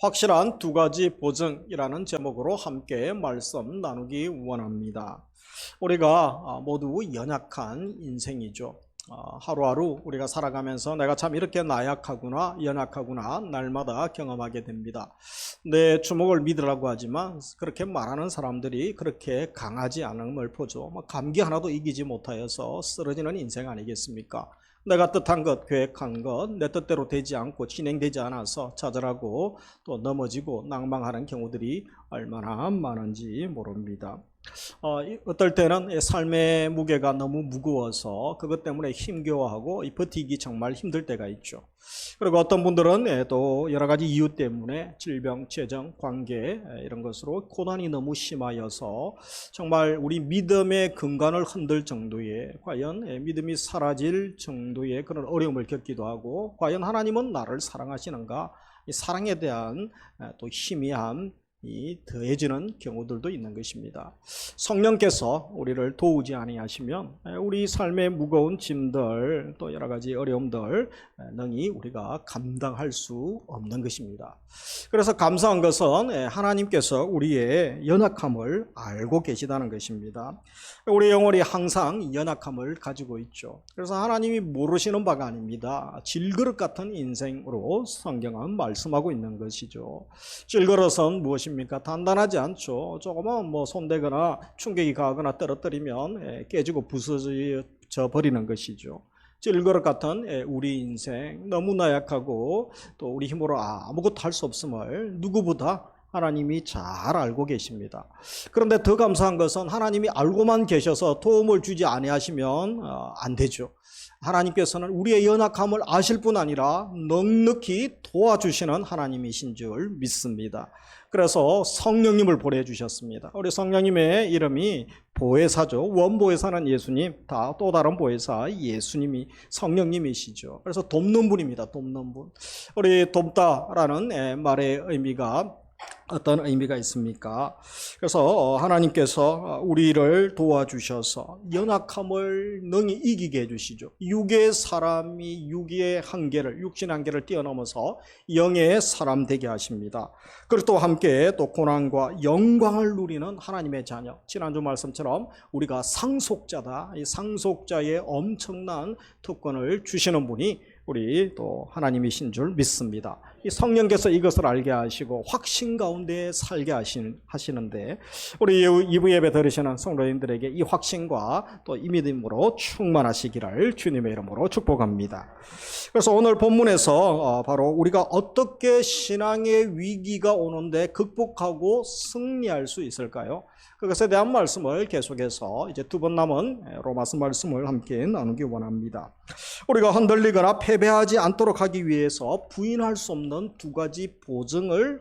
확실한 두 가지 보증이라는 제목으로 함께 말씀 나누기 원합니다. 우리가 모두 연약한 인생이죠. 하루하루 우리가 살아가면서 내가 참 이렇게 나약하구나, 연약하구나 날마다 경험하게 됩니다. 내 주먹을 믿으라고 하지만 그렇게 말하는 사람들이 그렇게 강하지 않음을 보죠. 감기 하나도 이기지 못하여서 쓰러지는 인생 아니겠습니까? 내가 뜻한 것, 계획한 것, 내 뜻대로 되지 않고 진행되지 않아서 좌절하고 또 넘어지고 낭망하는 경우들이 얼마나 많은지 모릅니다. 어떨 때는 삶의 무게가 너무 무거워서 그것 때문에 힘겨워하고 버티기 정말 힘들 때가 있죠. 그리고 어떤 분들은 또 여러 가지 이유 때문에 질병, 재정, 관계 이런 것으로 고난이 너무 심하여서 정말 우리 믿음의 근간을 흔들 정도의, 과연 믿음이 사라질 정도의 그런 어려움을 겪기도 하고, 과연 하나님은 나를 사랑하시는가, 이 사랑에 대한 또 희미함 이 더해지는 경우들도 있는 것입니다. 성령께서 우리를 도우지 아니하시면 우리 삶의 무거운 짐들 또 여러 가지 어려움들 능히 우리가 감당할 수 없는 것입니다. 그래서 감사한 것은 하나님께서 우리의 연약함을 알고 계시다는 것입니다. 우리 영혼이 항상 연약함을 가지고 있죠. 그래서 하나님이 모르시는 바가 아닙니다. 질그릇 같은 인생으로 성경은 말씀하고 있는 것이죠. 질그릇은 무엇입니까? 단단하지 않죠. 조금은 손대거나 충격이 가거나 떨어뜨리면 깨지고 부서져 버리는 것이죠. 질그릇 같은 우리 인생, 너무나 약하고 또 우리 힘으로 아무것도 할 수 없음을 누구보다 하나님이 잘 알고 계십니다. 그런데 더 감사한 것은 하나님이 알고만 계셔서 도움을 주지 아니하시면 안 되죠. 하나님께서는 우리의 연약함을 아실 뿐 아니라 넉넉히 도와주시는 하나님이신 줄 믿습니다. 그래서 성령님을 보내주셨습니다. 우리 성령님의 이름이 보혜사죠. 원보혜사는 예수님, 또 다른 보혜사 예수님이 성령님이시죠. 그래서 돕는 분입니다. 돕는 분. 우리 돕다라는 말의 의미가 어떤 의미가 있습니까? 그래서 하나님께서 우리를 도와주셔서 연약함을 능히 이기게 해주시죠. 육의 사람이 육의 한계를, 육신 한계를 뛰어넘어서 영의 사람 되게 하십니다. 그리고 또 함께 또 고난과 영광을 누리는 하나님의 자녀. 지난주 말씀처럼 우리가 상속자다. 이 상속자의 엄청난 특권을 주시는 분이 우리 또 하나님이신 줄 믿습니다. 이 성령께서 이것을 알게 하시고 확신 가운데 살게 하시는데 우리 2부 예배 들으시는 성도님들에게 이 확신과 또 이 믿음으로 충만하시기를 주님의 이름으로 축복합니다. 그래서 오늘 본문에서 바로 우리가 어떻게 신앙의 위기가 오는데 극복하고 승리할 수 있을까요? 그것에 대한 말씀을 계속해서 이제 두 번 남은 로마서 말씀을 함께 나누기 원합니다. 우리가 흔들리거나 패배하지 않도록 하기 위해서 부인할 수 없는 두 가지 보증을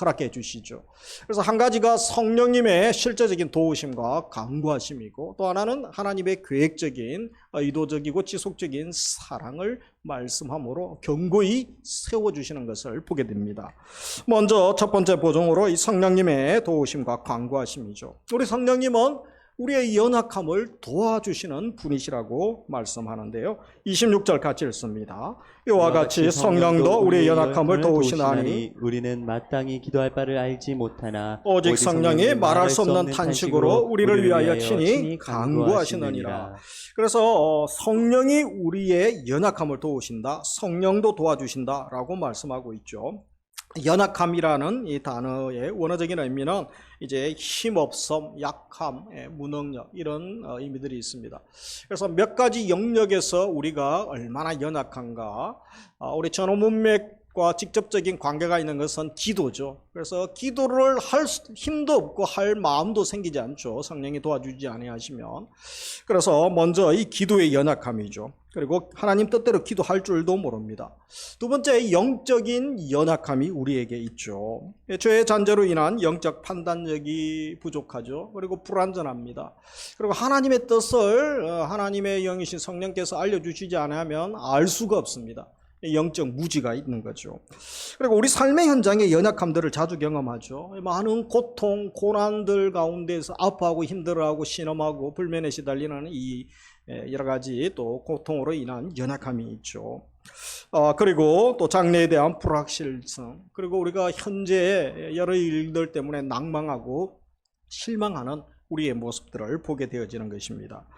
허락해 주시죠. 그래서 한 가지가 성령님의 실제적인 도우심과 강구하심이고, 또 하나는 하나님의 계획적인 의도적이고 지속적인 사랑을 말씀함으로 견고히 세워주시는 것을 보게 됩니다. 먼저 첫 번째 보증으로 이 성령님의 도우심과 강구하심이죠. 우리 성령님은 우리의 연약함을 도와주시는 분이시라고 말씀하는데요. 26절 같이 읽습니다. 이와 같이 성령도 우리의 연약함을 도우시나니 우리는 마땅히 기도할 바를 알지 못하나 오직 성령이 말할 수 없는 탄식으로 우리를 위하여 친히 간구하시느니라. 그래서 성령이 우리의 연약함을 도우신다, 성령도 도와주신다라고 말씀하고 있죠. 연약함이라는 이 단어의 원어적인 의미는 이제 힘없음, 약함, 무능력 이런 의미들이 있습니다. 그래서 몇 가지 영역에서 우리가 얼마나 연약한가, 우리 전후 문맥과 직접적인 관계가 있는 것은 기도죠. 그래서 기도를 할 힘도 없고 할 마음도 생기지 않죠. 성령이 도와주지 아니하시면. 그래서 먼저 이 기도의 연약함이죠. 그리고 하나님 뜻대로 기도할 줄도 모릅니다. 두 번째, 영적인 연약함이 우리에게 있죠. 죄의 잔재로 인한 영적 판단력이 부족하죠. 그리고 불완전합니다. 그리고 하나님의 뜻을 하나님의 영이신 성령께서 알려주시지 않으면 알 수가 없습니다. 영적 무지가 있는 거죠. 그리고 우리 삶의 현장에 연약함들을 자주 경험하죠. 많은 고통, 고난들 가운데서 아파하고 힘들어하고 신음하고 불면에 시달리는 이 여러 가지 또 고통으로 인한 연약함이 있죠. 그리고 또 장래에 대한 불확실성, 그리고 우리가 현재 여러 일들 때문에 낭망하고 실망하는 우리의 모습들을 보게 되어지는 것입니다.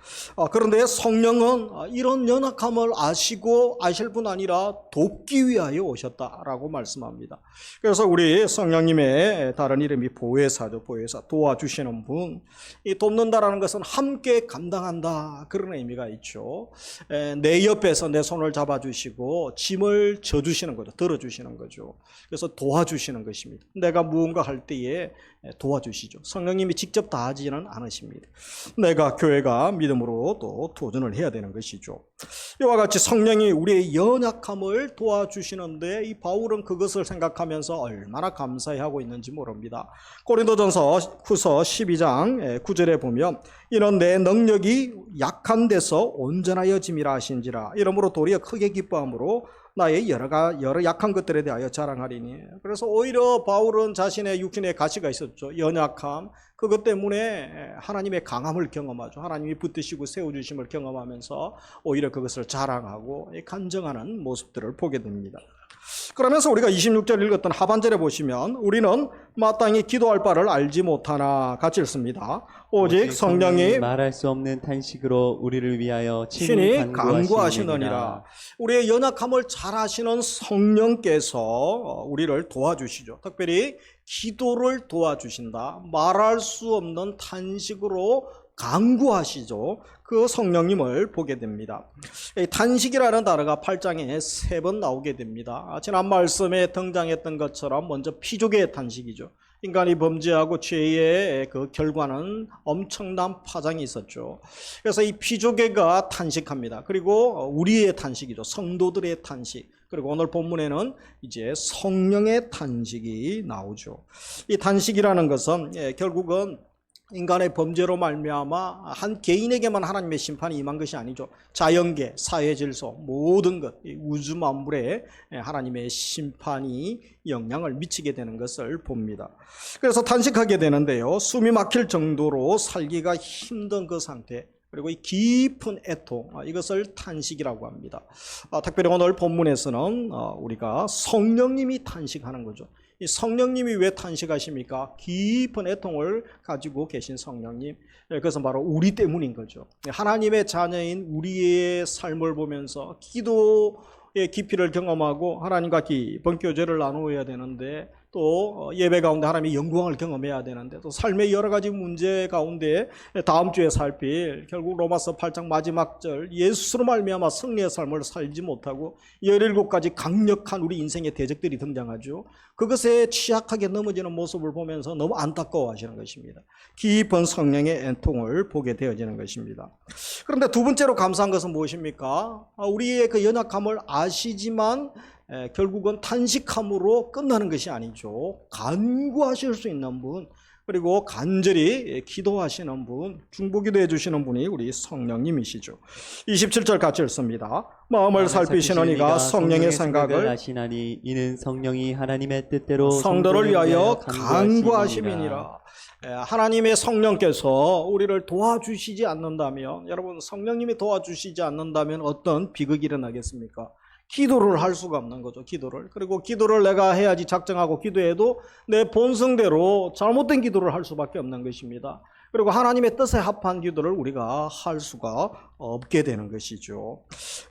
그런데 성령은 이런 연약함을 아시고 아실 뿐 아니라 돕기 위하여 오셨다라고 말씀합니다. 그래서 우리 성령님의 다른 이름이 보혜사죠. 보혜사, 도와주시는 분. 이 돕는다라는 것은 함께 감당한다, 그런 의미가 있죠. 내 옆에서 내 손을 잡아주시고 짐을 져주시는 거죠. 들어주시는 거죠. 그래서 도와주시는 것입니다. 내가 무언가 할 때에 도와주시죠. 성령님이 직접 다 하지는 않으십니다. 내가, 교회가 믿음으로 또 도전을 해야 되는 것이죠. 이와 같이 성령이 우리의 연약함을 도와주시는데 이 바울은 그것을 생각하면서 얼마나 감사해하고 있는지 모릅니다. 고린도전서 후서 12장 9절에 보면 이는 내 능력이 약한 데서 온전하여짐이라 하신지라. 이러므로 도리어 크게 기뻐함으로 나의 여러 약한 것들에 대하여 자랑하리니. 그래서 오히려 바울은 자신의 육신의 가시가 있었죠. 연약함, 그것 때문에 하나님의 강함을 경험하죠. 하나님이 붙드시고 세워주심을 경험하면서 오히려 그것을 자랑하고 간증하는 모습들을 보게 됩니다. 그러면서 우리가 26절 읽었던 하반절에 보시면 우리는 마땅히 기도할 바를 알지 못하나, 같이 읽습니다. 오직 성령이 말할 수 없는 탄식으로 우리를 위하여 친히 간구하시느니라. 우리의 연약함을 잘 아시는 성령께서 우리를 도와주시죠. 특별히 기도를 도와주신다. 말할 수 없는 탄식으로 간구하시죠. 그 성령님을 보게 됩니다. 탄식이라는 단어가 8장에 3번 나오게 됩니다. 지난 말씀에 등장했던 것처럼 먼저 피조개의 탄식이죠. 인간이 범죄하고 죄의 그 결과는 엄청난 파장이 있었죠. 그래서 이 피조개가 탄식합니다. 그리고 우리의 탄식이죠. 성도들의 탄식. 그리고 오늘 본문에는 이제 성령의 탄식이 나오죠. 이 탄식이라는 것은 결국은 인간의 범죄로 말미암아 한 개인에게만 하나님의 심판이 임한 것이 아니죠. 자연계, 사회질서, 모든 것, 우주 만물에 하나님의 심판이 영향을 미치게 되는 것을 봅니다. 그래서 탄식하게 되는데요. 숨이 막힐 정도로 살기가 힘든 그 상태, 그리고 이 깊은 애통, 이것을 탄식이라고 합니다. 특별히 오늘 본문에서는 우리가 성령님이 탄식하는 거죠. 이 성령님이 왜 탄식하십니까? 깊은 애통을 가지고 계신 성령님, 그것은 바로 우리 때문인 거죠. 하나님의 자녀인 우리의 삶을 보면서 기도의 깊이를 경험하고 하나님과 깊은 교제를 나누어야 되는데, 또 예배 가운데 하나님의 영광을 경험해야 되는데, 또 삶의 여러 가지 문제 가운데 다음 주에 살필 결국 로마서 8장 마지막 절, 예수로 말미암아 승리의 삶을 살지 못하고 17가지 강력한 우리 인생의 대적들이 등장하죠. 그것에 취약하게 넘어지는 모습을 보면서 너무 안타까워하시는 것입니다. 깊은 성령의 애통을 보게 되어지는 것입니다. 그런데 두 번째로 감사한 것은 무엇입니까? 우리의 그 연약함을 아시지만 결국은 탄식함으로 끝나는 것이 아니죠. 간구하실 수 있는 분, 그리고 간절히 기도하시는 분, 중보기도 해주시는 분이 우리 성령님이시죠. 27절 같이 읽습니다. 마음을 살피시는 이가 성령의 생각을 아시나니 이는 성령이 하나님의 뜻대로 성도를 위하여 간구하심이니라. 하나님의 성령께서 우리를 도와주시지 않는다면, 여러분, 성령님이 도와주시지 않는다면 어떤 비극이 일어나겠습니까? 기도를 할 수가 없는 거죠. 기도를. 그리고 기도를 내가 해야지 작정하고 기도해도 내 본성대로 잘못된 기도를 할 수밖에 없는 것입니다. 그리고 하나님의 뜻에 합한 기도를 우리가 할 수가 없게 되는 것이죠.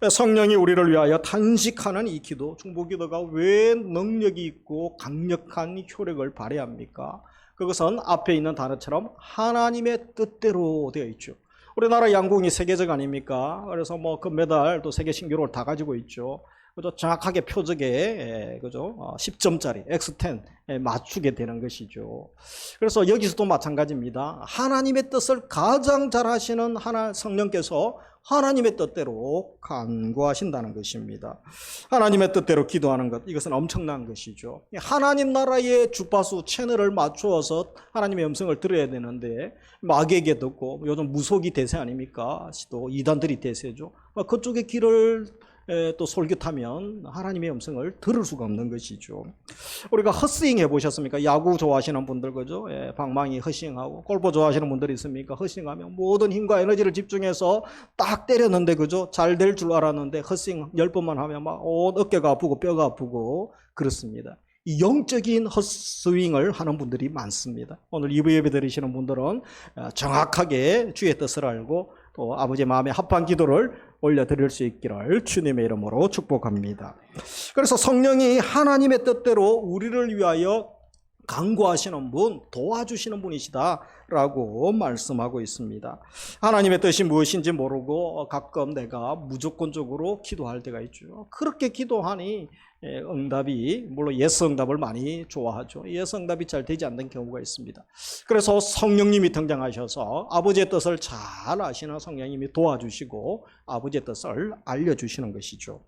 성령이 우리를 위하여 탄식하는 이 기도, 중보기도가 왜 능력이 있고 강력한 효력을 발휘합니까? 그것은 앞에 있는 단어처럼 하나님의 뜻대로 되어 있죠. 우리나라 양궁이 세계적 아닙니까? 그래서 뭐 금메달 또 세계 신기록을 다 가지고 있죠. 그죠? 정확하게 표적에 그죠? 10점짜리 X10에 맞추게 되는 것이죠. 그래서 여기서도 마찬가지입니다. 하나님의 뜻을 가장 잘 하시는 성령께서 하나님의 뜻대로 간구하신다는 것입니다. 하나님의 뜻대로 기도하는 것, 이것은 엄청난 것이죠. 하나님 나라의 주파수 채널을 맞추어서 하나님의 음성을 들어야 되는데 마귀에게 듣고, 요즘 무속이 대세 아닙니까? 또 이단들이 대세죠. 그쪽의 길을 또 솔깃하면 하나님의 음성을 들을 수가 없는 것이죠. 우리가 헛스윙 해보셨습니까? 야구 좋아하시는 분들 그죠? 방망이 헛스윙하고 골프 좋아하시는 분들이 있습니까? 헛스윙하면 모든 힘과 에너지를 집중해서 딱 때렸는데 그죠? 잘 될 줄 알았는데 헛스윙 10번만 하면 막 어깨가 아프고 뼈가 아프고 그렇습니다. 이 영적인 헛스윙을 하는 분들이 많습니다. 오늘 2부 예배 드리시는 분들은 정확하게 주의 뜻을 알고 또 아버지의 마음에 합한 기도를 올려드릴 수 있기를 주님의 이름으로 축복합니다. 그래서 성령이 하나님의 뜻대로 우리를 위하여 간구하시는 분, 도와주시는 분이시다라고 말씀하고 있습니다. 하나님의 뜻이 무엇인지 모르고 가끔 내가 무조건적으로 기도할 때가 있죠. 그렇게 기도하니 응답이, 물론 예스 응답을 많이 좋아하죠. 예스 응답이 잘 되지 않는 경우가 있습니다. 그래서 성령님이 등장하셔서 아버지의 뜻을 잘 아시는 성령님이 도와주시고 아버지의 뜻을 알려주시는 것이죠.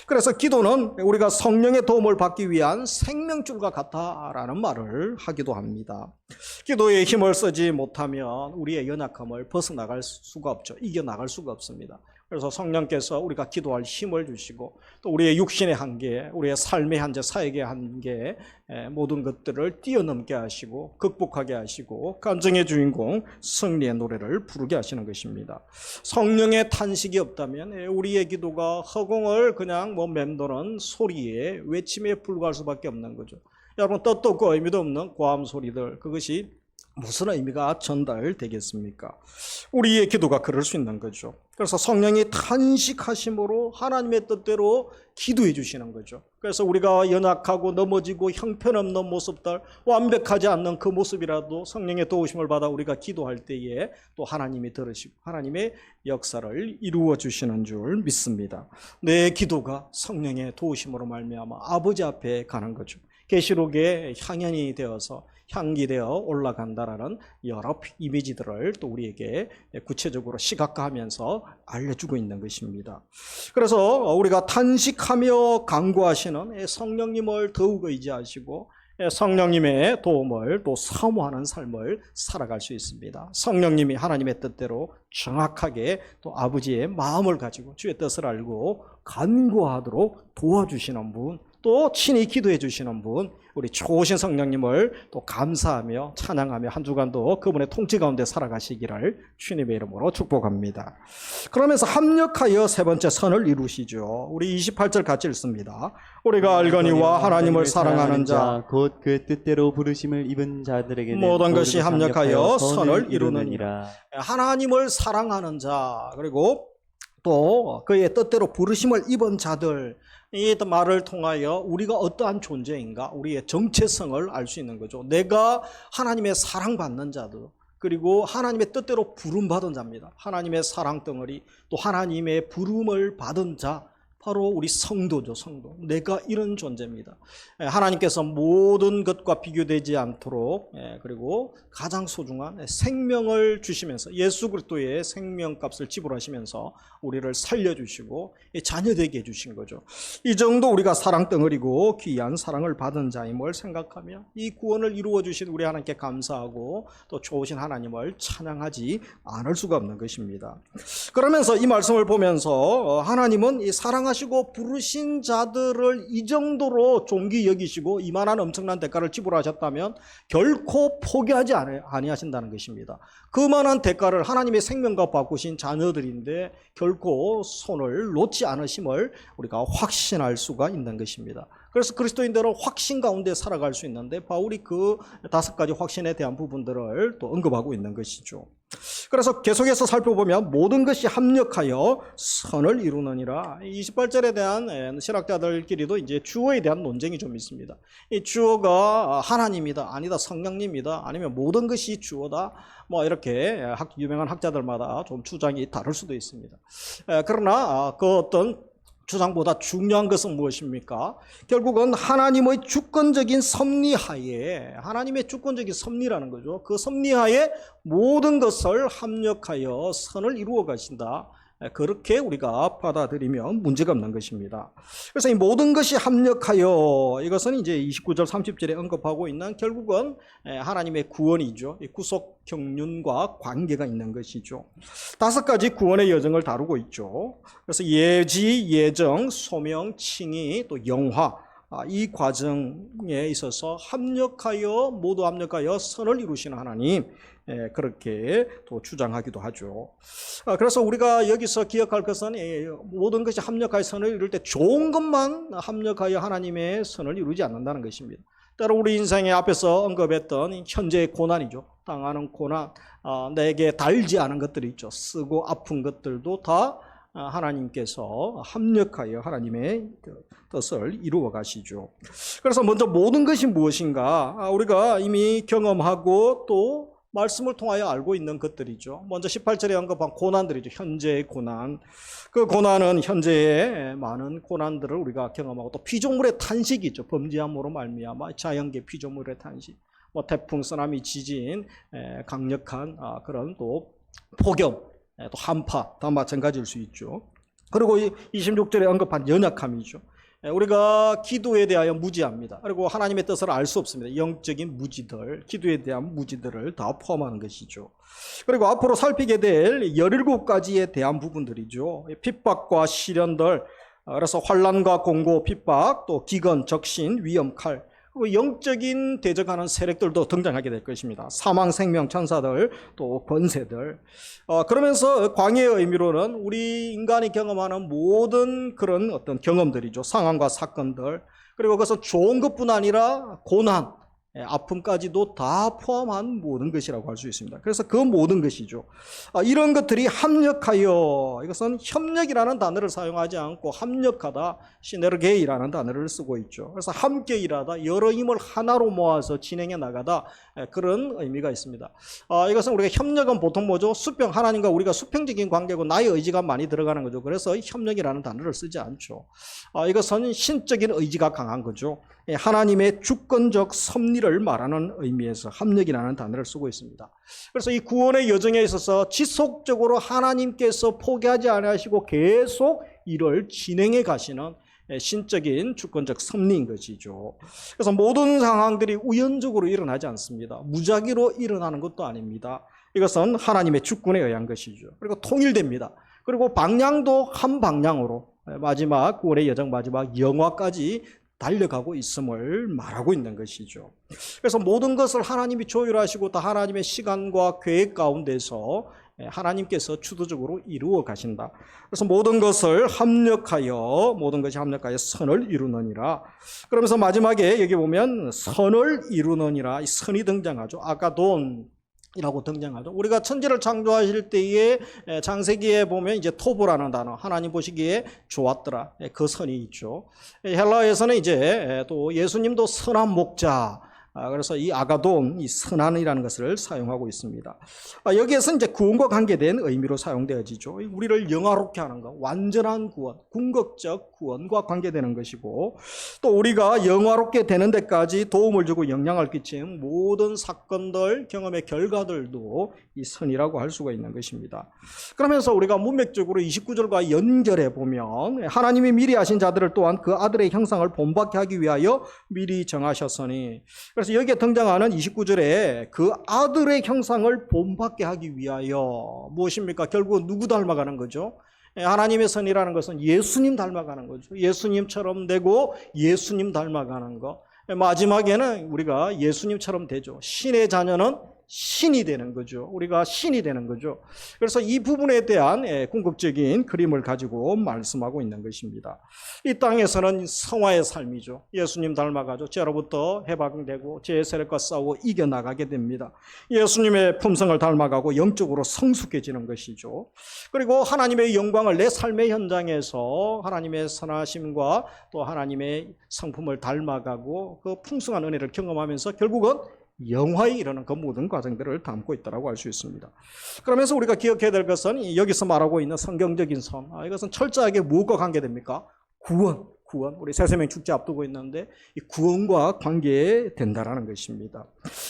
그래서 기도는 우리가 성령의 도움을 받기 위한 생명줄과 같다라는 말을 하기도 합니다. 기도에 힘을 쓰지 못하면 우리의 연약함을 벗어나갈 수가 없죠. 이겨나갈 수가 없습니다. 그래서 성령께서 우리가 기도할 힘을 주시고 또 우리의 육신의 한계, 우리의 삶의 한계, 사역의 한계 모든 것들을 뛰어넘게 하시고 극복하게 하시고 간증의 주인공 승리의 노래를 부르게 하시는 것입니다. 성령의 탄식이 없다면 우리의 기도가 허공을 그냥 맴도는 소리에 외침에 불과할 수밖에 없는 거죠. 여러분 뜻도 없고 의미도 없는 고함 소리들, 그것이 무슨 의미가 전달되겠습니까? 우리의 기도가 그럴 수 있는 거죠. 그래서 성령이 탄식하심으로 하나님의 뜻대로 기도해 주시는 거죠. 그래서 우리가 연약하고 넘어지고 형편없는 모습들, 완벽하지 않는 그 모습이라도 성령의 도우심을 받아 우리가 기도할 때에 또 하나님이 들으시고 하나님의 역사를 이루어 주시는 줄 믿습니다. 내 기도가 성령의 도우심으로 말미암아 아버지 앞에 가는 거죠. 계시록의 향연이 되어서 향기되어 올라간다라는 여러 이미지들을 또 우리에게 구체적으로 시각화하면서 알려주고 있는 것입니다. 그래서 우리가 탄식하며 간구하시는 성령님을 더욱 의지하시고 성령님의 도움을 또 사모하는 삶을 살아갈 수 있습니다. 성령님이 하나님의 뜻대로 정확하게 또 아버지의 마음을 가지고 주의 뜻을 알고 간구하도록 도와주시는 분, 또 친히 기도해 주시는 분, 우리 좋으신 성령님을 또 감사하며 찬양하며 한 주간도 그분의 통치 가운데 살아가시기를 주님의 이름으로 축복합니다. 그러면서 합력하여 세 번째 선을 이루시죠. 우리 28절 같이 읽습니다. 우리가 알거니와 하나님을 사랑하는 자 곧 그 뜻대로 부르심을 입은 자들에게는 모든 것이 합력하여 선을 이루느니라. 하나님을 사랑하는 자, 그리고 또 그의 뜻대로 부르심을 입은 자들, 이 말을 통하여 우리가 어떠한 존재인가, 우리의 정체성을 알 수 있는 거죠. 내가 하나님의 사랑받는 자들, 그리고 하나님의 뜻대로 부름받은 자입니다. 하나님의 사랑 덩어리, 또 하나님의 부름을 받은 자, 바로 우리 성도죠. 성도. 내가 이런 존재입니다. 하나님께서 모든 것과 비교되지 않도록, 그리고 가장 소중한 생명을 주시면서 예수 그리스도의 생명값을 지불하시면서 우리를 살려주시고 자녀되게 해주신 거죠. 이 정도 우리가 사랑 덩어리고 귀한 사랑을 받은 자임을 생각하며 이 구원을 이루어 주신 우리 하나님께 감사하고 또 좋으신 하나님을 찬양하지 않을 수가 없는 것입니다. 그러면서 이 말씀을 보면서 하나님은 이 사랑하시고 부르신 자들을 이 정도로 존귀 여기시고 이만한 엄청난 대가를 지불하셨다면 결코 포기하지 아니하신다는 것입니다. 그만한 대가를 하나님의 생명과 바꾸신 자녀들인데 결코 손을 놓지 않으심을 우리가 확신할 수가 있는 것입니다. 그래서 그리스도인들은 확신 가운데 살아갈 수 있는데 바울이 그 5가지 확신에 대한 부분들을 또 언급하고 있는 것이죠. 그래서 계속해서 살펴보면 모든 것이 합력하여 선을 이루느니라. 28절에 대한 신학자들끼리도 이제 주어에 대한 논쟁이 좀 있습니다. 이 주어가 하나님이다, 아니다, 성령님이다, 아니면 모든 것이 주어다, 뭐 이렇게 유명한 학자들마다 좀 주장이 다를 수도 있습니다. 그러나 그 어떤 주장보다 중요한 것은 무엇입니까? 결국은 하나님의 주권적인 섭리하에, 하나님의 주권적인 섭리라는 거죠. 그 섭리하에 모든 것을 합력하여 선을 이루어 가신다. 그렇게 우리가 받아들이면 문제가 없는 것입니다. 그래서 이 모든 것이 합력하여, 이것은 이제 29절 30절에 언급하고 있는 결국은 하나님의 구원이죠. 구속 경륜과 관계가 있는 것이죠. 5가지 구원의 여정을 다루고 있죠. 그래서 예지, 예정, 소명, 칭의, 또 영화, 이 과정에 있어서 합력하여, 모두 합력하여 선을 이루시는 하나님, 그렇게 또 주장하기도 하죠. 그래서 우리가 여기서 기억할 것은 모든 것이 합력하여 선을 이룰 때 좋은 것만 합력하여 하나님의 선을 이루지 않는다는 것입니다. 때로 우리 인생에 앞에서 언급했던 현재의 고난이죠. 당하는 고난, 내게 달지 않은 것들이 있죠. 쓰고 아픈 것들도 다 하나님께서 합력하여 하나님의 뜻을 이루어 가시죠. 그래서 먼저 모든 것이 무엇인가, 우리가 이미 경험하고 또 말씀을 통하여 알고 있는 것들이죠. 먼저 18절에 언급한 고난들이죠. 현재의 고난. 그 고난은 현재의 많은 고난들을 우리가 경험하고, 또 피조물의 탄식이 있죠. 범죄함으로 말미암아 자연계 피조물의 탄식, 뭐 태풍, 쓰나미, 지진, 강력한 그런 또 폭염, 또 한파 다 마찬가지일 수 있죠. 그리고 26절에 언급한 연약함이죠. 우리가 기도에 대하여 무지합니다. 그리고 하나님의 뜻을 알 수 없습니다. 영적인 무지들, 기도에 대한 무지들을 다 포함하는 것이죠. 그리고 앞으로 살피게 될 17가지에 대한 부분들이죠. 핍박과 시련들, 그래서 환난과 공고, 핍박, 또 기근, 적신, 위험, 칼, 그리고 영적인 대적하는 세력들도 등장하게 될 것입니다. 사망, 생명, 천사들, 또 권세들. 그러면서 광야의 의미로는 우리 인간이 경험하는 모든 그런 어떤 경험들이죠. 상황과 사건들. 그리고 그것은 좋은 것뿐 아니라 고난, 아픔까지도 다 포함한 모든 것이라고 할 수 있습니다. 그래서 그 모든 것이죠. 이런 것들이 합력하여, 이것은 협력이라는 단어를 사용하지 않고 합력하다, 시네르게이라는 단어를 쓰고 있죠. 그래서 함께 일하다, 여러 힘을 하나로 모아서 진행해 나가다, 그런 의미가 있습니다. 이것은 우리가 협력은 보통 뭐죠? 수평, 하나님과 우리가 수평적인 관계고 나의 의지가 많이 들어가는 거죠. 그래서 협력이라는 단어를 쓰지 않죠. 이것은 신적인 의지가 강한 거죠. 하나님의 주권적 섭리를 말하는 의미에서 합력이라는 단어를 쓰고 있습니다. 그래서 이 구원의 여정에 있어서 지속적으로 하나님께서 포기하지 않으시고 계속 이를 진행해 가시는 신적인 주권적 섭리인 것이죠. 그래서 모든 상황들이 우연적으로 일어나지 않습니다. 무작위로 일어나는 것도 아닙니다. 이것은 하나님의 주권에 의한 것이죠. 그리고 통일됩니다. 그리고 방향도 한 방향으로 마지막 구원의 여정, 마지막 영화까지 달려가고 있음을 말하고 있는 것이죠. 그래서 모든 것을 하나님이 조율하시고 다 하나님의 시간과 계획 가운데서 하나님께서 주도적으로 이루어 가신다. 그래서 모든 것이 합력하여 선을 이루느니라. 그러면서 마지막에 여기 보면 선을 이루느니라, 이 선이 등장하죠. 아가돈이라고 등장하죠. 우리가 천지를 창조하실 때에 창세기에 보면 이제 토브라는 단어, 하나님 보시기에 좋았더라, 그 선이 있죠. 헬라어에서는 이제 또 예수님도 선한 목자, 그래서 이 아가돈, 이 선한이라는 것을 사용하고 있습니다. 여기에서 이제 구원과 관계된 의미로 사용되어지죠. 우리를 영화롭게 하는 것, 완전한 구원, 궁극적 구원과 관계되는 것이고, 또 우리가 영화롭게 되는 데까지 도움을 주고 영향을 끼친 모든 사건들, 경험의 결과들도 이 선이라고 할 수가 있는 것입니다. 그러면서 우리가 문맥적으로 29절과 연결해 보면 하나님이 미리 하신 자들을 또한 그 아들의 형상을 본받게 하기 위하여 미리 정하셨으니, 그래서 여기에 등장하는 29절에 그 아들의 형상을 본받게 하기 위하여 무엇입니까? 결국 누구 닮아가는 거죠? 하나님의 선이라는 것은 예수님 닮아가는 거죠. 예수님처럼 되고 예수님 닮아가는 것. 마지막에는 우리가 예수님처럼 되죠. 신의 자녀는 신이 되는 거죠. 우리가 신이 되는 거죠. 그래서 이 부분에 대한 궁극적인 그림을 가지고 말씀하고 있는 것입니다. 이 땅에서는 성화의 삶이죠. 예수님 닮아가죠. 죄로부터 해방되고 죄의 세력과 싸우고 이겨나가게 됩니다. 예수님의 품성을 닮아가고 영적으로 성숙해지는 것이죠. 그리고 하나님의 영광을 내 삶의 현장에서 하나님의 선하심과 또 하나님의 성품을 닮아가고 그 풍성한 은혜를 경험하면서 결국은 영화에 이르는 그 모든 과정들을 담고 있다고 할 수 있습니다. 그러면서 우리가 기억해야 될 것은 여기서 말하고 있는 성경적인 선, 이것은 철저하게 무엇과 관계됩니까? 구원, 우리 새세명 축제 앞두고 있는데 이 구원과 관계된다라는 것입니다.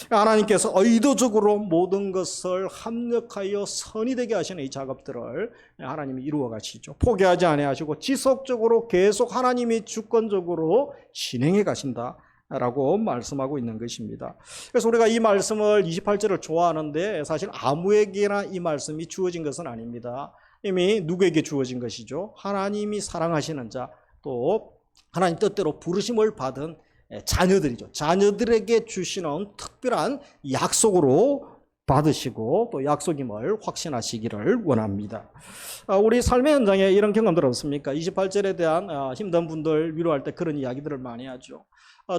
하나님께서 의도적으로 모든 것을 합력하여 선이 되게 하시는 이 작업들을 하나님이 이루어 가시죠. 포기하지 아니하시고 지속적으로 계속 하나님이 주권적으로 진행해 가신다 라고 말씀하고 있는 것입니다. 그래서 우리가 이 말씀을 28절을 좋아하는데 사실 아무에게나 이 말씀이 주어진 것은 아닙니다. 이미 누구에게 주어진 것이죠? 하나님이 사랑하시는 자, 또 하나님 뜻대로 부르심을 받은 자녀들이죠. 자녀들에게 주시는 특별한 약속으로 받으시고 또 약속임을 확신하시기를 원합니다. 우리 삶의 현장에 이런 경험들 없습니까? 28절에 대한 힘든 분들 위로할 때 그런 이야기들을 많이 하죠.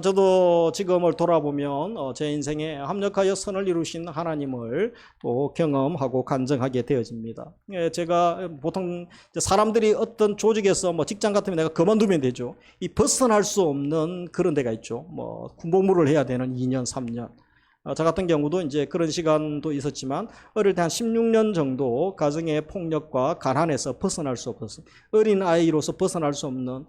저도 지금을 돌아보면 제 인생에 합력하여 선을 이루신 하나님을 또 경험하고 간증하게 되어집니다. 제가 보통 사람들이 어떤 조직에서 뭐 직장 같으면 내가 그만두면 되죠. 이 벗어날 수 없는 그런 데가 있죠. 뭐 군복무를 해야 되는 2년, 3년. 저 같은 경우도 이제 그런 시간도 있었지만 어릴 때 한 16년 정도 가정의 폭력과 가난에서 벗어날 수 없었어요. 어린 아이로서 벗어날 수 없는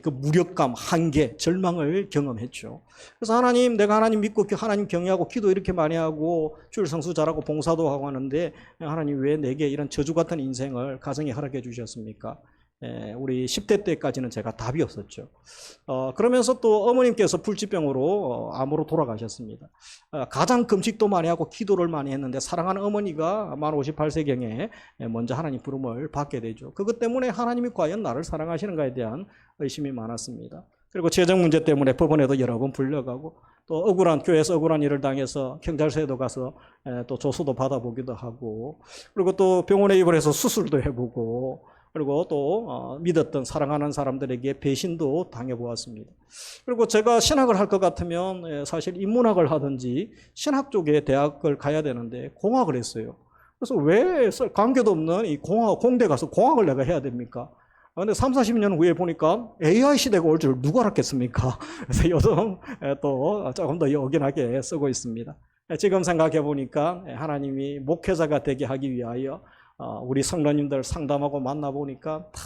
그 무력감, 한계, 절망을 경험했죠. 그래서 하나님, 내가 하나님 믿고 하나님 경외하고 기도 이렇게 많이 하고 주일 성수 잘하고 봉사도 하고 하는데 하나님 왜 내게 이런 저주 같은 인생을 가정에 허락해 주셨습니까? 우리 10대 때까지는 제가 답이 없었죠. 그러면서 또 어머님께서 불치병으로 암으로 돌아가셨습니다. 가장 금식도 많이 하고 기도를 많이 했는데 사랑하는 어머니가 만 58세경에 먼저 하나님 부름을 받게 되죠. 그것 때문에 하나님이 과연 나를 사랑하시는가에 대한 의심이 많았습니다. 그리고 재정 문제 때문에 법원에도 여러 번 불려가고 또 억울한 교회에서 억울한 일을 당해서 경찰서에도 가서 또 조수도 받아보기도 하고 그리고 또 병원에 입원해서 수술도 해보고 그리고 또 믿었던 사랑하는 사람들에게 배신도 당해보았습니다. 그리고 제가 신학을 할 것 같으면 사실 인문학을 하든지 신학 쪽에 대학을 가야 되는데 공학을 했어요. 그래서 왜 관계도 없는 이 공대 가서 공학을 내가 해야 됩니까? 근데 30-40년 후에 보니까 AI 시대가 올 줄 누가 알았겠습니까? 그래서 요즘 또 조금 더 요긴하게 쓰고 있습니다. 지금 생각해 보니까 하나님이 목회자가 되게 하기 위하여 우리 성도님들 상담하고 만나보니까 다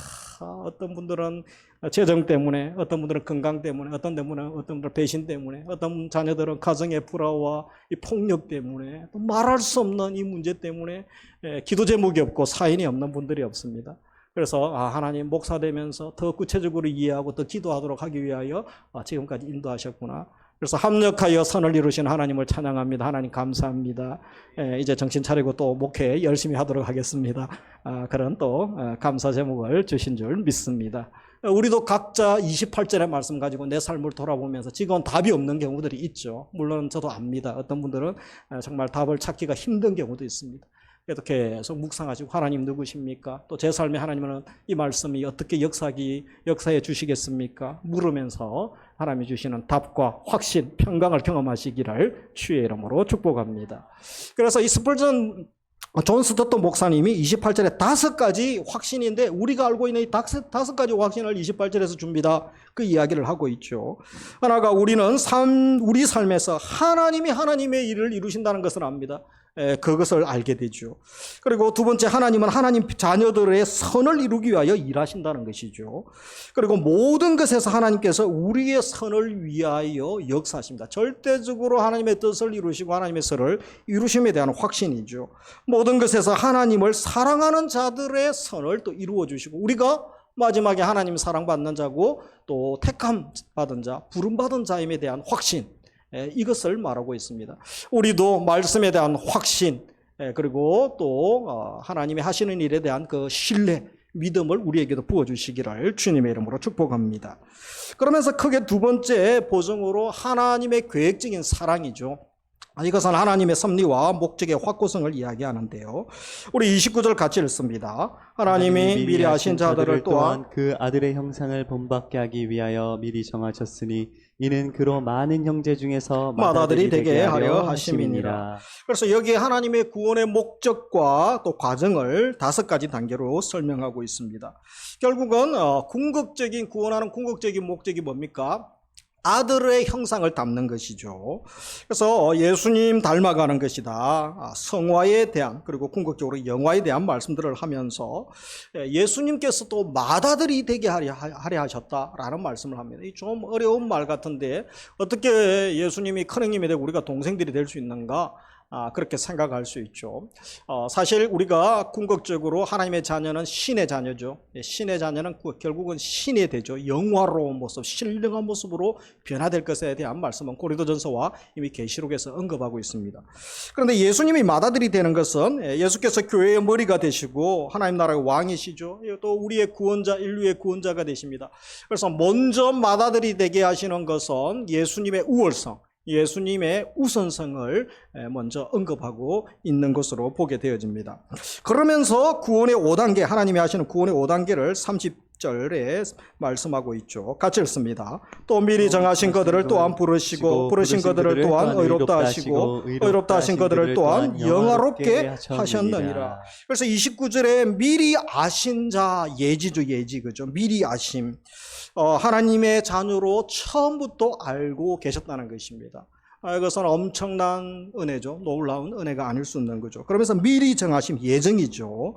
어떤 분들은 재정 때문에, 어떤 분들은 건강 때문에, 어떤 분들은 배신 때문에, 어떤 자녀들은 가정의 불화와 이 폭력 때문에, 또 말할 수 없는 이 문제 때문에 기도 제목이 없고 사인이 없는 분들이 없습니다. 그래서 하나님 목사 되면서 더 구체적으로 이해하고 더 기도하도록 하기 위하여 지금까지 인도하셨구나. 그래서 합력하여 선을 이루신 하나님을 찬양합니다. 하나님 감사합니다. 이제 정신 차리고 또 목회 열심히 하도록 하겠습니다. 그런 또 감사 제목을 주신 줄 믿습니다. 우리도 각자 28절의 말씀 가지고 내 삶을 돌아보면서 지금은 답이 없는 경우들이 있죠. 물론 저도 압니다. 어떤 분들은 정말 답을 찾기가 힘든 경우도 있습니다. 그래도 계속 묵상하시고 하나님 누구십니까? 또 제 삶에 하나님은 이 말씀이 어떻게 역사해 주시겠습니까? 물으면서 하나님이 주시는 답과 확신, 평강을 경험하시기를 주의 이름으로 축복합니다. 그래서 이 스펄전 존 스토트 목사님이 28절에 5가지 확신인데 우리가 알고 있는 이 5가지 확신을 28절에서 줍니다. 그 이야기를 하고 있죠. 하나가 우리는 우리 삶에서 하나님이 하나님의 일을 이루신다는 것을 압니다. 그것을 알게 되죠. 그리고 두 번째, 하나님은 하나님 자녀들의 선을 이루기 위하여 일하신다는 것이죠. 그리고 모든 것에서 하나님께서 우리의 선을 위하여 역사하십니다. 절대적으로 하나님의 뜻을 이루시고 하나님의 선을 이루심에 대한 확신이죠. 모든 것에서 하나님을 사랑하는 자들의 선을 또 이루어 주시고 우리가 마지막에 하나님 사랑받는 자고 또 택함 받은 자, 부름받은 자임에 대한 확신, 이것을 말하고 있습니다. 우리도 말씀에 대한 확신, 그리고 또 하나님이 하시는 일에 대한 그 신뢰, 믿음을 우리에게도 부어주시기를 주님의 이름으로 축복합니다. 그러면서 크게 두 번째 보정으로 하나님의 계획적인 사랑이죠. 이것은 하나님의 섭리와 목적의 확고성을 이야기하는데요. 우리 29절 같이 읽습니다. 하나님이 미리 아신 자들을 또한 그 아들의 형상을 본받게 하기 위하여 미리 정하셨으니 이는 그로 많은 형제 중에서 맏아들이 되게 하려 하심이니라. 그래서 여기에 하나님의 구원의 목적과 또 과정을 5가지 단계로 설명하고 있습니다. 결국은 궁극적인 구원하는 궁극적인 목적이 뭡니까? 아들의 형상을 담는 것이죠. 그래서 예수님 닮아가는 것이다. 성화에 대한 그리고 궁극적으로 영화에 대한 말씀들을 하면서 예수님께서 또 맏아들이 되게 하려 하셨다라는 말씀을 합니다. 이 좀 어려운 말 같은데 어떻게 예수님이 큰형님이 되고 우리가 동생들이 될 수 있는가? 그렇게 생각할 수 있죠. 사실 우리가 궁극적으로 하나님의 자녀는 신의 자녀죠. 신의 자녀는 결국은 신이 되죠. 영화로운 모습, 신령한 모습으로 변화될 것에 대한 말씀은 고린도전서와 이미 계시록에서 언급하고 있습니다. 그런데 예수님이 맏아들이 되는 것은 예수께서 교회의 머리가 되시고 하나님 나라의 왕이시죠. 또 우리의 구원자, 인류의 구원자가 되십니다. 그래서 먼저 맏아들이 되게 하시는 것은 예수님의 우월성, 예수님의 우선성을 먼저 언급하고 있는 것으로 보게 되어집니다. 그러면서 구원의 5단계, 하나님이 하시는 구원의 5단계를 30절에 말씀하고 있죠. 같이 읽습니다. 또 미리 정하신 것들을 또한 부르시고 부르신 것들을 또한 의롭다 하시고 의롭다 하신 것들을 또한 영화롭게 하셨느니라. 그래서 29절에 미리 아신 자, 예지죠, 예지, 그죠? 미리 아심. 하나님의 자녀로 처음부터 알고 계셨다는 것입니다. 이것은 엄청난 은혜죠. 놀라운 은혜가 아닐 수 없는 거죠. 그러면서 미리 정하심, 예정이죠.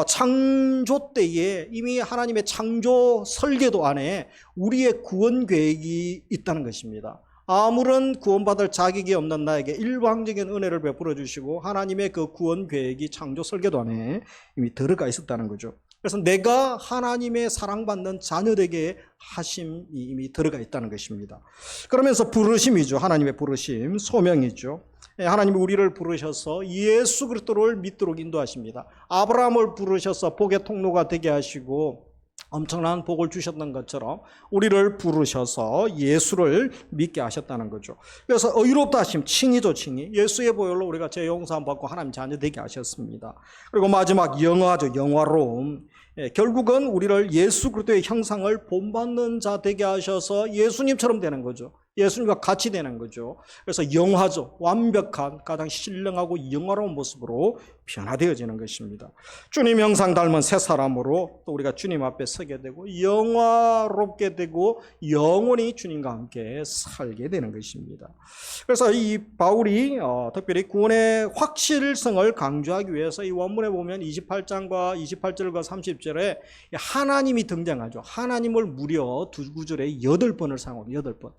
창조 때에 이미 하나님의 창조 설계도 안에 우리의 구원 계획이 있다는 것입니다. 아무런 구원받을 자격이 없는 나에게 일방적인 은혜를 베풀어 주시고 하나님의 그 구원 계획이 창조 설계도 안에 이미 들어가 있었다는 거죠. 그래서 내가 하나님의 사랑받는 자녀되게 하심이 이미 들어가 있다는 것입니다. 그러면서 부르심이죠. 하나님의 부르심, 소명이죠. 하나님이 우리를 부르셔서 예수 그리스도를 믿도록 인도하십니다. 아브라함을 부르셔서 복의 통로가 되게 하시고 엄청난 복을 주셨던 것처럼 우리를 부르셔서 예수를 믿게 하셨다는 거죠. 그래서 의롭다 하심, 칭의죠, 칭의. 예수의 보혈로 우리가 죄 용서함 받고 하나님 자녀 되게 하셨습니다. 그리고 마지막 영화죠, 영화로움. 결국은 우리를 예수 그리스도의 형상을 본받는 자 되게 하셔서 예수님처럼 되는 거죠. 예수님과 같이 되는 거죠. 그래서 영화죠. 완벽한 가장 신령하고 영화로운 모습으로 변화되어지는 것입니다. 주님 형상 닮은 새 사람으로 또 우리가 주님 앞에 서게 되고 영화롭게 되고 영원히 주님과 함께 살게 되는 것입니다. 그래서 이 바울이 특별히 구원의 확실성을 강조하기 위해서 이 원문에 보면 28장과 28절과 30절에 하나님이 등장하죠. 하나님을 무려 두 구절에 8번을 사용합니다. 8번.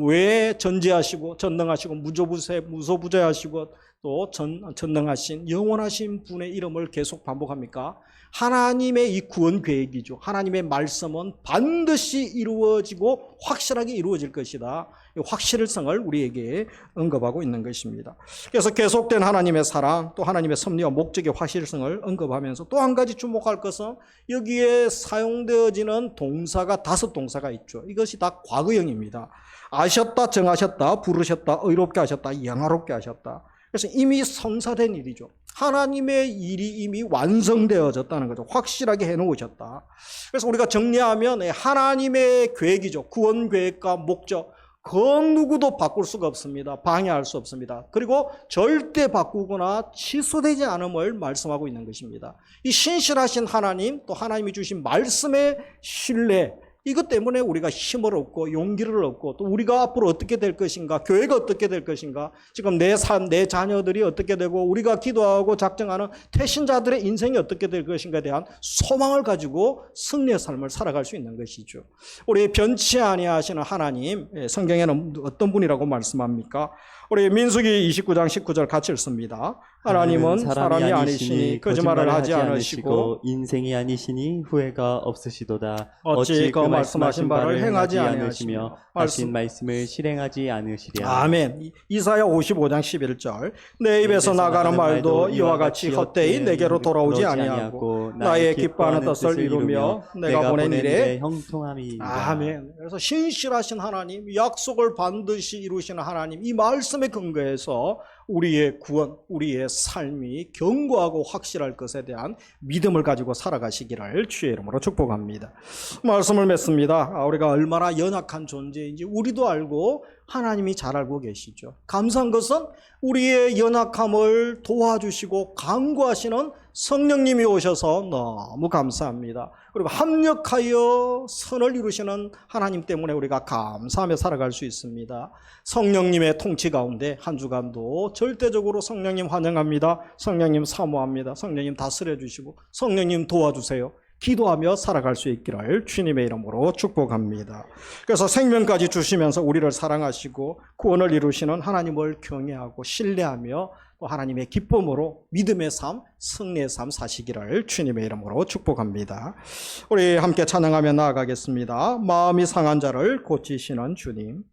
왜 전지하시고 전능하시고 무소부재하시고 또 전능하신 영원하신 분의 이름을 계속 반복합니까? 하나님의 이 구원 계획이죠. 하나님의 말씀은 반드시 이루어지고 확실하게 이루어질 것이다. 이 확실성을 우리에게 언급하고 있는 것입니다. 그래서 계속된 하나님의 사랑, 또 하나님의 섭리와 목적의 확실성을 언급하면서 또 한 가지 주목할 것은 여기에 사용되어지는 동사가 5동사가 있죠. 이것이 다 과거형입니다. 아셨다, 정하셨다, 부르셨다, 의롭게 하셨다, 영화롭게 하셨다. 그래서 이미 성사된 일이죠. 하나님의 일이 이미 완성되어졌다는 거죠. 확실하게 해놓으셨다. 그래서 우리가 정리하면 하나님의 계획이죠. 구원 계획과 목적. 그 누구도 바꿀 수가 없습니다. 방해할 수 없습니다. 그리고 절대 바꾸거나 취소되지 않음을 말씀하고 있는 것입니다. 이 신실하신 하나님, 또 하나님이 주신 말씀의 신뢰, 이것 때문에 우리가 힘을 얻고 용기를 얻고 또 우리가 앞으로 어떻게 될 것인가, 교회가 어떻게 될 것인가, 지금 내 삶, 내 자녀들이 어떻게 되고 우리가 기도하고 작정하는 태신자들의 인생이 어떻게 될 것인가에 대한 소망을 가지고 승리의 삶을 살아갈 수 있는 것이죠. 우리 변치 아니하시는 하나님, 성경에는 어떤 분이라고 말씀합니까? 우리 민수기 29장 19절 같이 읽습니다. 하나님은 사람이 아니시니 거짓말을 하지 않으시고 인생이 아니시니 후회가 없으시도다. 어찌 그 말씀하신 바를 행하지 않으시며 하신 말씀을 실행하지 않으시랴. 아멘. 이사야 55장 11절 내 입에서 나가는 말도 이와 같이 헛되이 내게로 돌아오지 아니하고 나의 기뻐하는 뜻을 이루며 내가 보낸 일에 형통함이니라. 아멘. 그래서 신실하신 하나님, 약속을 반드시 이루시는 하나님, 이 말씀에 근거해서 우리의 구원, 우리의 삶이 견고하고 확실할 것에 대한 믿음을 가지고 살아가시기를 주의 이름으로 축복합니다. 말씀을 맺습니다. 우리가 얼마나 연약한 존재인지 우리도 알고 하나님이 잘 알고 계시죠. 감사한 것은 우리의 연약함을 도와주시고 강구하시는 성령님이 오셔서 너무 감사합니다. 그리고 합력하여 선을 이루시는 하나님 때문에 우리가 감사하며 살아갈 수 있습니다. 성령님의 통치 가운데 한 주간도 절대적으로 성령님 환영합니다. 성령님 사모합니다. 성령님 다스려 주시고 성령님 도와주세요. 기도하며 살아갈 수 있기를 주님의 이름으로 축복합니다. 그래서 생명까지 주시면서 우리를 사랑하시고 구원을 이루시는 하나님을 경외하고 신뢰하며 또 하나님의 기쁨으로 믿음의 삶, 승리의 삶 사시기를 주님의 이름으로 축복합니다. 우리 함께 찬양하며 나아가겠습니다. 마음이 상한 자를 고치시는 주님.